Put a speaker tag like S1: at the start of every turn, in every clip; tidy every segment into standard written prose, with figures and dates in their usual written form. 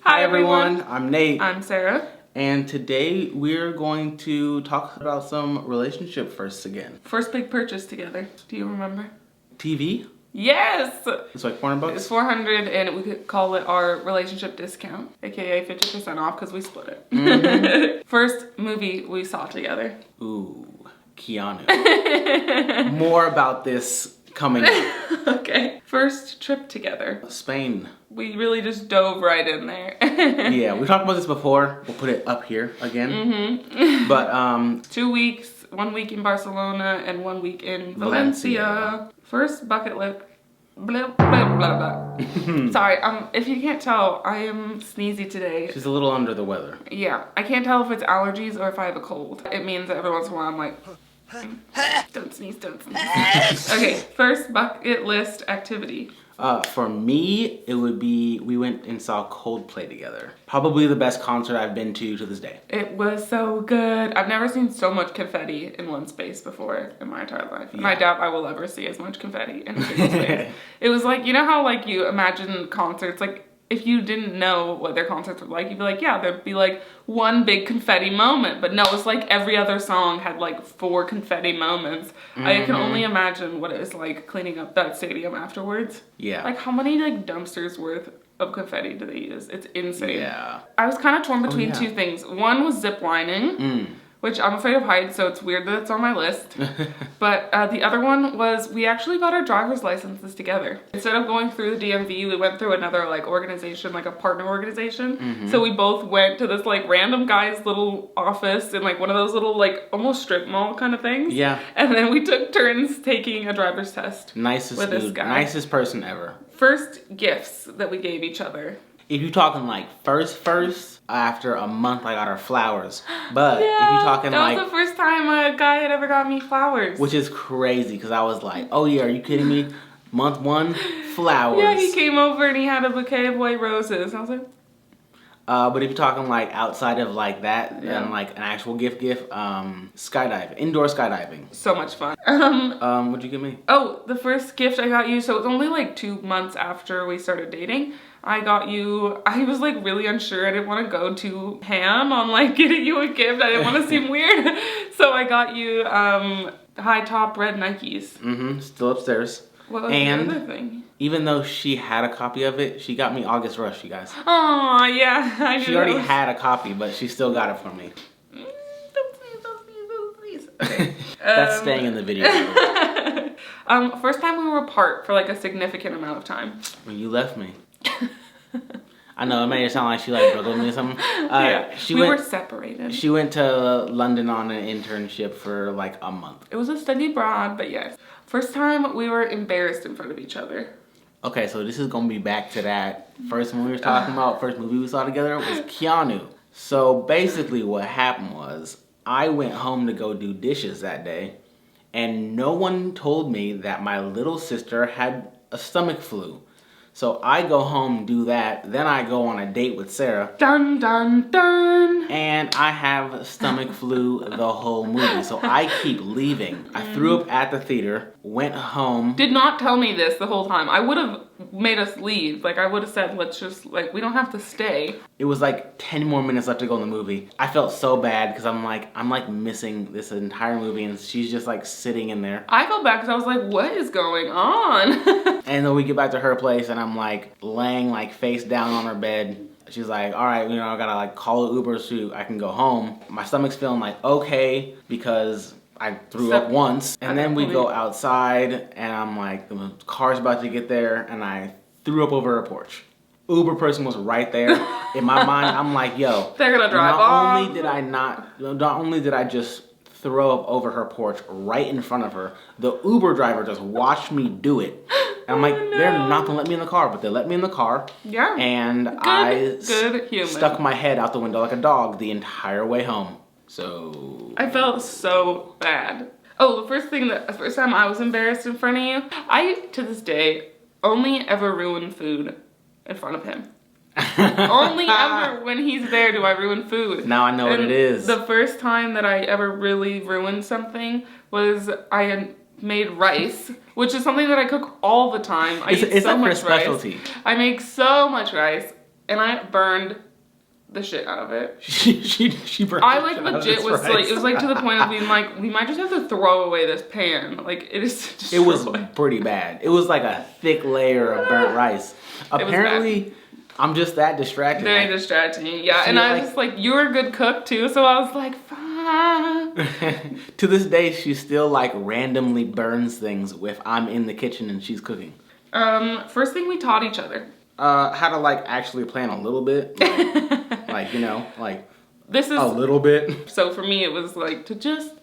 S1: Hi everyone, I'm Nate.
S2: I'm Sarah.
S1: And today we're going to talk about some relationship firsts again.
S2: First big purchase together. Do you remember?
S1: TV?
S2: Yes!
S1: It's like $400?
S2: It's $400 and we could call it our relationship discount, aka 50% off because we split it. Mm-hmm. First movie we saw together.
S1: Ooh, Keanu. More about this coming up.
S2: Okay. First trip together.
S1: Spain.
S2: We really just dove right in there.
S1: Yeah, we talked about this before. We'll put it up here again. Mm-hmm. But
S2: 2 weeks, 1 week in Barcelona and 1 week in Valencia. First bucket list. Blah, blah, blah, blah. Sorry, if you can't tell, I am sneezy today.
S1: She's a little under the weather.
S2: Yeah, I can't tell if it's allergies or if I have a cold. It means that every once in a while I'm like, don't sneeze, don't sneeze. Okay, first bucket list activity.
S1: For me, it would be, we went and saw Coldplay together. Probably the best concert I've been to this day.
S2: It was so good. I've never seen so much confetti in one space before in my entire life. And I doubt I will ever see as much confetti in a single space. It was like, you know how like you imagine concerts, like if you didn't know what their concerts were like, you'd be like, yeah, there'd be like one big confetti moment. But no, it's like every other song had like 4 confetti moments. Mm-hmm. I can only imagine what it is like cleaning up that stadium afterwards.
S1: Yeah.
S2: Like how many like dumpsters worth of confetti do they use? It's insane.
S1: Yeah.
S2: I was kind of torn between two things. One was zip lining. Which I'm afraid of heights, so it's weird that it's on my list. But the other one was we actually got our driver's licenses together. Instead of going through the DMV, we went through another like organization, like a partner organization. Mm-hmm. So we both went to this like random guy's little office in like one of those little like almost strip mall kind of things. Yeah. And then we took turns taking a driver's test.
S1: Nicest with this guy. Nicest person ever.
S2: First gifts that we gave each other.
S1: If you're talking like first, after a month I got her flowers. But yeah, if you're talking
S2: that
S1: like...
S2: That was the first time a guy had ever got me flowers.
S1: Which is crazy because I was like, oh yeah, are you kidding me? Month 1, flowers.
S2: Yeah, he came over and he had a bouquet of white roses. I was like...
S1: but if you're talking like outside of like that and like an actual gift, skydiving, indoor skydiving.
S2: So much fun.
S1: What'd you give me?
S2: Oh, the first gift I got you, so it was only like 2 months after we started dating. I got you, I was like really unsure. I didn't want to go too ham on like getting you a gift. I didn't want to seem weird. So I got you high top red Nikes. Mm-hmm, still upstairs. What was the other thing?
S1: Even though she had a copy of it, she got me August Rush, you guys.
S2: Oh yeah, I knew
S1: she already had a copy, but she still got it for me.
S2: Don't please. Okay.
S1: That's staying in the video.
S2: First time we were apart for like a significant amount of time.
S1: When you left me. I know, it made it sound like she like broke with me or something.
S2: Yeah, we were separated.
S1: She went to London on an internship for like a month.
S2: It was a study abroad, but yes. First time we were embarrassed in front of each other.
S1: Okay, so this is gonna be back to that first one we were talking about, first movie we saw together was Keanu. So basically what happened was, I went home to go do dishes that day, and no one told me that my little sister had a stomach flu. So I go home, do that, then I go on a date with Sarah.
S2: Dun, dun, dun.
S1: And I have stomach flu the whole movie. So I keep leaving. I threw up at the theater, went home.
S2: Did not tell me this the whole time. I would have made us leave. Like I would have said, let's just, like, we don't have to stay.
S1: It was like 10 more minutes left to go in the movie. I felt so bad because I'm like missing this entire movie and she's just like sitting in there.
S2: I felt bad because I was like, what is going on?
S1: And then we get back to her place and I'm like laying like face down on her bed. She's like, all right, you know, I gotta like call an Uber so I can go home. My stomach's feeling like okay because I threw up once. And then we go outside and I'm like, the car's about to get there and I threw up over a porch. Uber person was right there. In my mind, I'm like, yo,
S2: they're gonna drive off.
S1: Not only did I just throw up over her porch right in front of her, the Uber driver just watched me do it. And I'm like, they're not gonna let me in the car, but they let me in the car. Yeah. And I stuck my head out the window like a dog the entire way home. So
S2: I felt so bad. Oh, the first time I was embarrassed in front of you, I to this day only ever ruin food in front of him. Only ever when he's there do I ruin food.
S1: Now I know what it is.
S2: The first time that I ever really ruined something was I had made rice, which is something that I cook all the time. I eat so much rice. I make so much rice. and I burned the shit out of it.
S1: she burned
S2: I like legit was like, it was like to the point of being like, we might just have to throw away this pan. Like it is destroyed.
S1: It was pretty bad. It was like a thick layer of burnt rice. Apparently, I'm just that distracted.
S2: Very distracting, yeah. And I was just like, you're a good cook too, so I was like, fine.
S1: To this day, she still like randomly burns things if I'm in the kitchen and she's cooking.
S2: First thing we taught each other.
S1: How to like actually plan a little bit. Like, you know, like
S2: this is
S1: a little bit.
S2: So for me, it was like to just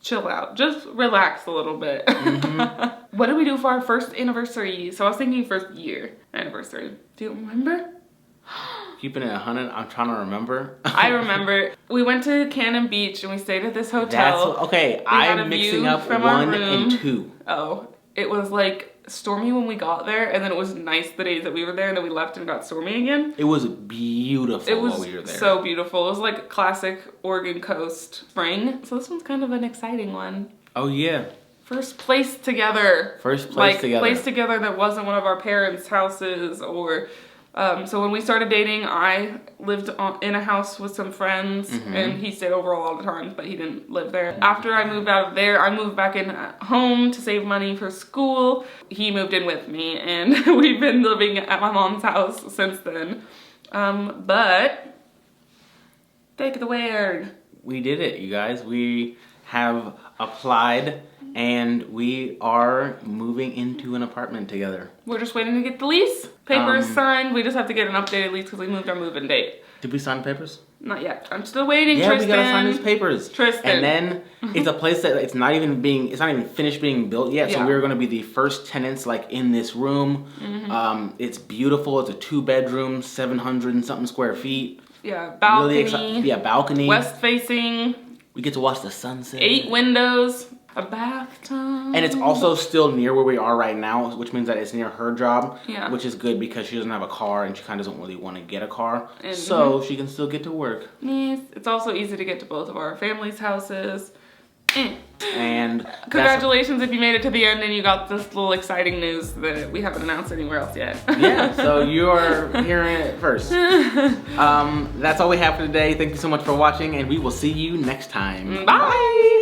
S2: chill out, just relax a little bit. Mm-hmm. What did we do for our first anniversary? So I was thinking first year anniversary. Do you remember?
S1: Keeping it 100, I'm trying to remember.
S2: I remember. We went to Cannon Beach and we stayed at this hotel.
S1: Okay, I'm mixing up 1 and 2.
S2: Oh, it was like stormy when we got there, and then it was nice the days that we were there, and then we left and it got stormy again.
S1: It was beautiful while we were there.
S2: So beautiful. It was like classic Oregon coast spring. So this one's kind of an exciting one.
S1: Oh yeah.
S2: First place together.
S1: First place together.
S2: Place together that wasn't one of our parents' houses or... so when we started dating, I lived in a house with some friends, and he stayed over a lot of times, but he didn't live there. After I moved out of there, I moved back in at home to save money for school. He moved in with me, and we've been living at my mom's house since then. But take the word.
S1: We did it, you guys. We have applied, and we are moving into an apartment together.
S2: We're just waiting to get the lease. Papers signed. We just have to get an updated lease because we moved our move-in date.
S1: Did we sign papers?
S2: Not yet. I'm still waiting,
S1: yeah,
S2: Tristan.
S1: we gotta sign these papers.
S2: Tristan.
S1: And then it's a place that it's not even finished being built yet. So we're gonna be the first tenants like in this room. It's beautiful. It's a 2-bedroom, 700 and something square feet.
S2: Yeah, balcony.
S1: Really balcony.
S2: West facing.
S1: We get to watch the sunset.
S2: 8 windows. A bathtub.
S1: And it's also still near where we are right now, which means that it's near her job.
S2: Yeah.
S1: Which is good because she doesn't have a car and she kind of doesn't really want to get a car. So she can still get to work.
S2: Yes. It's also easy to get to both of our families' houses.
S1: And
S2: congratulations if you made it to the end and you got this little exciting news that we haven't announced anywhere else yet.
S1: Yeah, so you're hearing it first. That's all we have for today. Thank you so much for watching, and we will see you next time.
S2: Bye!